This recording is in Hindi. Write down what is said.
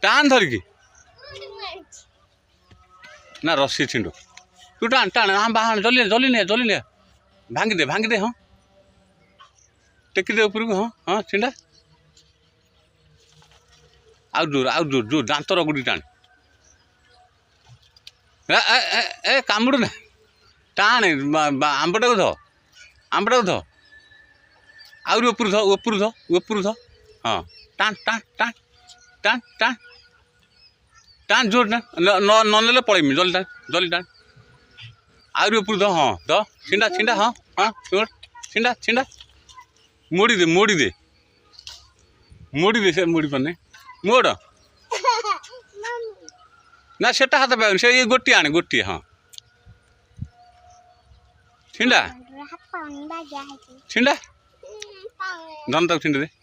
टाण धरिकी ना रस्सी छिंडो तू टाण टाण हाँ बाहर जल्दी ने भांगी दे हाँ टेकी दे ऊपर को हाँ हाँ छिंडा आउ जोर दांत रगुड़ी टाण ए कामुड़ ना टाण आंबटा को ध आउरी ऊपर ध हाँ टाण टाण टाण टाण टाण टाण जोर टाण न नेले पड़ेमी जल्दी टाण आउरी ऊपर ध हाँ ध छिंडा हाँ हाँ छिंडा मोड़ी दे से मोड़ी पाने मोड़ ना सेटा हाथ पाए से ये गोटी हाँ छिंडा दन तक छिंडे दे